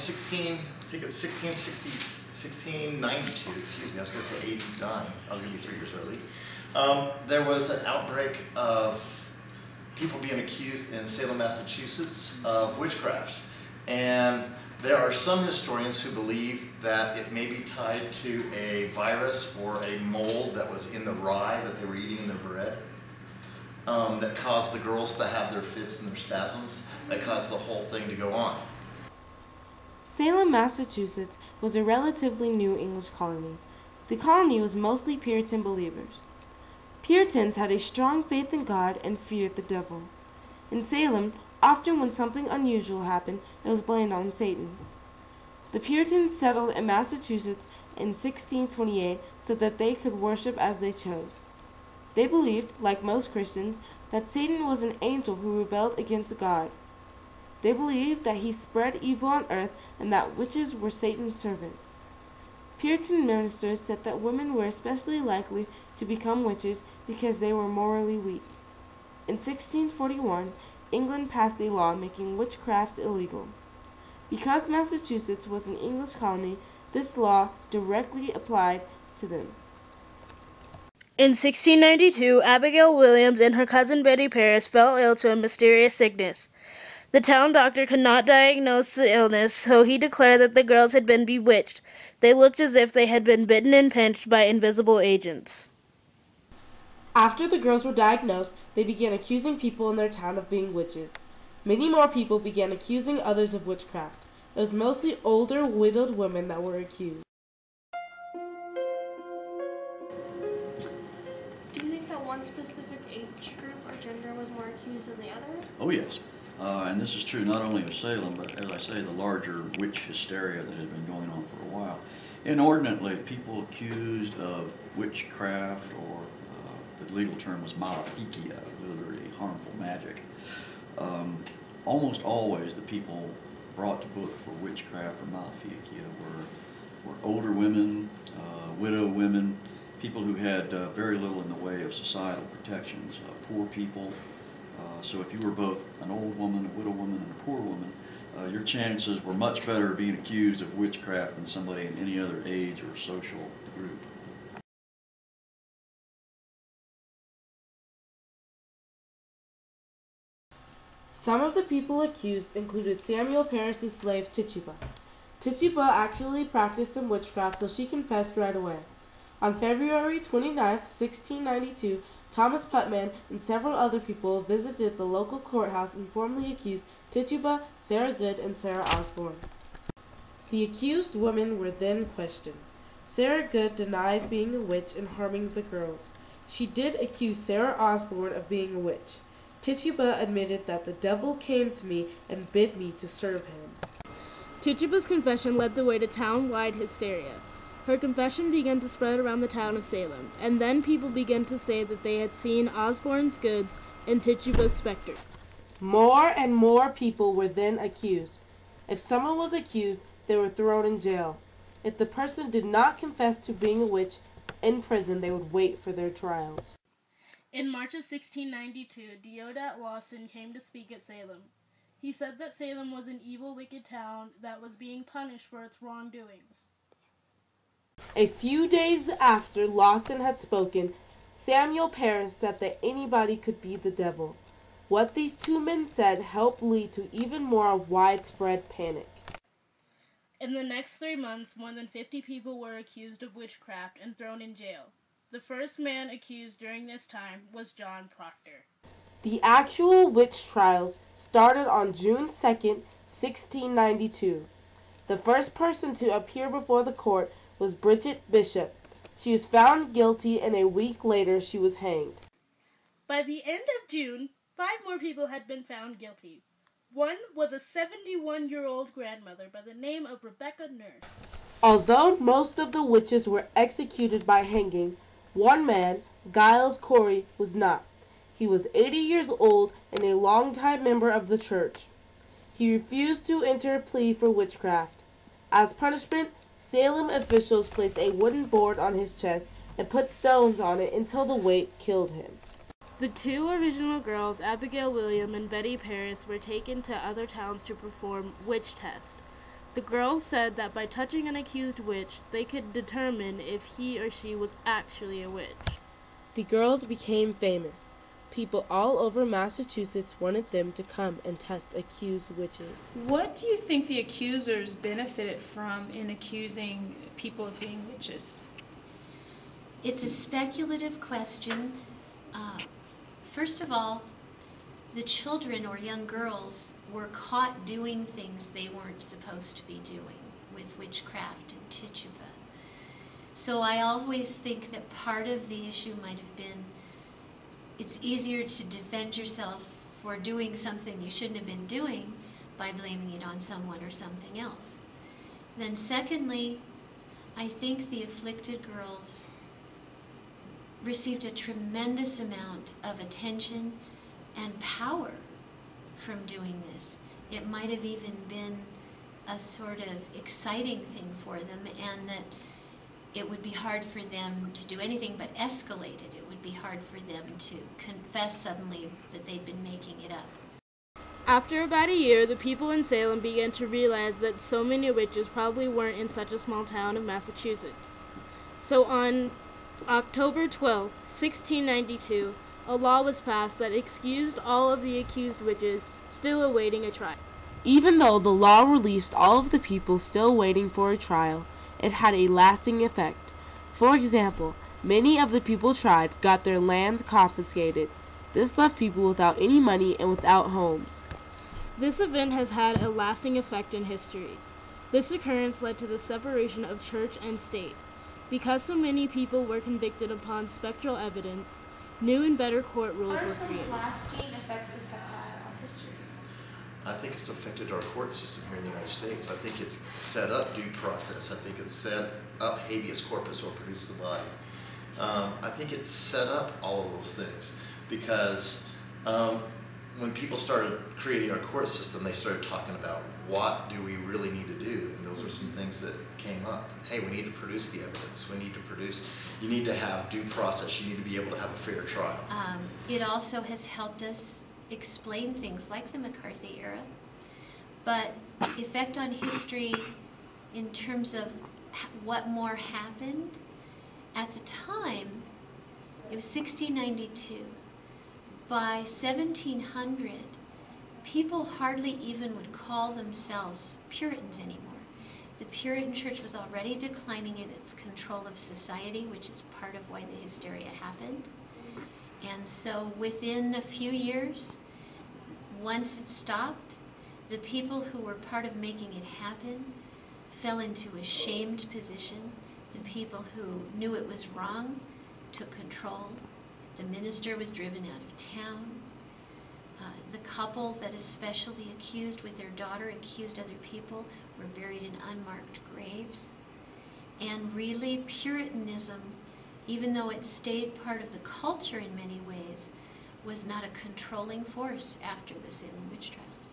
I think it's 1692, excuse me, I was going to say 89, I was going to be 3 years early. There was an outbreak of people being accused in Salem, Massachusetts of witchcraft. And there are some historians who believe that it may be tied to a virus or a mold that was in the rye that they were eating in their bread, that caused the girls to have their fits and their spasms, that caused the whole thing to go on. Salem, Massachusetts was a relatively new English colony. The colony was mostly Puritan believers. Puritans had a strong faith in God and feared the devil. In Salem, often when something unusual happened, it was blamed on Satan. The Puritans settled in Massachusetts in 1628 so that they could worship as they chose. They believed, like most Christians, that Satan was an angel who rebelled against God. They believed that he spread evil on earth and that witches were Satan's servants. Puritan ministers said that women were especially likely to become witches because they were morally weak. In 1641, England passed a law making witchcraft illegal. Because Massachusetts was an English colony, this law directly applied to them. In 1692, Abigail Williams and her cousin Betty Paris fell ill to a mysterious sickness. The town doctor could not diagnose the illness, so he declared that the girls had been bewitched. They looked as if they had been bitten and pinched by invisible agents. After the girls were diagnosed, they began accusing people in their town of being witches. Many more people began accusing others of witchcraft. It was mostly older, widowed women that were accused. Do you think that one specific age group or gender was more accused than the other? Oh, yes. And this is true not only of Salem, but as I say, the larger witch hysteria that has been going on for a while. Inordinately, people accused of witchcraft, or the legal term was maleficia, literally harmful magic. Almost always the people brought to book for witchcraft or maleficia were older women, widow women, people who had very little in the way of societal protections, poor people. So if you were both an old woman, a widow woman, and a poor woman, your chances were much better of being accused of witchcraft than somebody in any other age or social group. Some of the people accused included Samuel Paris's slave Tituba. Tituba actually practiced some witchcraft, so she confessed right away. On February 29, 1692, Thomas Putman and several other people visited the local courthouse and formally accused Tituba, Sarah Good, and Sarah Osborne. The accused women were then questioned. Sarah Good denied being a witch and harming the girls. She did accuse Sarah Osborne of being a witch. Tituba admitted that the devil came to me and bid me to serve him. Tituba's confession led the way to town-wide hysteria. Her confession began to spread around the town of Salem, and then people began to say that they had seen Osborne's goods and Tituba's specter. More and more people were then accused. If someone was accused, they were thrown in jail. If the person did not confess to being a witch, in prison they would wait for their trials. In March of 1692, Deodat Lawson came to speak at Salem. He said that Salem was an evil, wicked town that was being punished for its wrongdoings. A few days after Lawson had spoken, Samuel Paris said that anybody could be the devil. What these two men said helped lead to even more widespread panic. In the next 3 months, more than 50 people were accused of witchcraft and thrown in jail. The first man accused during this time was John Proctor. The actual witch trials started on June 2nd, 1692. The first person to appear before the court was Bridget Bishop. She was found guilty, and a week later she was hanged. By the end of June, 5 more people had been found guilty. One was a 71-year-old grandmother by the name of Rebecca Nurse. Although most of the witches were executed by hanging, one man, Giles Corey, was not. He was 80 years old and a longtime member of the church. He refused to enter a plea for witchcraft. As punishment, Salem officials placed a wooden board on his chest and put stones on it until the weight killed him. The 2 original girls, Abigail Williams and Betty Paris, were taken to other towns to perform witch tests. The girls said that by touching an accused witch, they could determine if he or she was actually a witch. The girls became famous. People all over Massachusetts wanted them to come and test accused witches. What do you think the accusers benefited from in accusing people of being witches? It's a speculative question. First of all, the children or young girls were caught doing things they weren't supposed to be doing with witchcraft and tituba. So I always think that part of the issue might have been it's easier to defend yourself for doing something you shouldn't have been doing by blaming it on someone or something else. Then secondly, I think the afflicted girls received a tremendous amount of attention and power from doing this. It might have even been a sort of exciting thing for them, and that it would be hard for them to do anything but escalate it. It would be hard for them to confess suddenly that they'd been making it up. After about a year, the people in Salem began to realize that so many witches probably weren't in such a small town of Massachusetts. So on October 12, 1692, a law was passed that excused all of the accused witches still awaiting a trial. Even though the law released all of the people still waiting for a trial, it had a lasting effect. For example, many of the people tried got their lands confiscated. This left people without any money and without homes. This event has had a lasting effect in history. This occurrence led to the separation of church and state. Because so many people were convicted upon spectral evidence, new and better court rules What are were some created. lasting effects this has had on history? I think it's affected our court system here in the United States. I think it's set up due process. I think it's set up habeas corpus or produce the body. I think it's set up all of those things because when people started creating our court system, they started talking about what do we really need to do, and those were some things that came up. Hey, we need to produce the evidence. You need to have due process. You need to be able to have a fair trial. It also has helped us explain things like the McCarthy era, but effect on history in terms of what more happened. At the time, it was 1692. By 1700, people hardly even would call themselves Puritans anymore. The Puritan church was already declining in its control of society, which is part of why the hysteria happened. And so within a few years, once it stopped, the people who were part of making it happen fell into a shamed position. The people who knew it was wrong took control. The minister was driven out of town. The couple that especially accused with their daughter accused other people were buried in unmarked graves. And really, Puritanism, even though it stayed part of the culture in many ways, was not a controlling force after the Salem Witch Trials.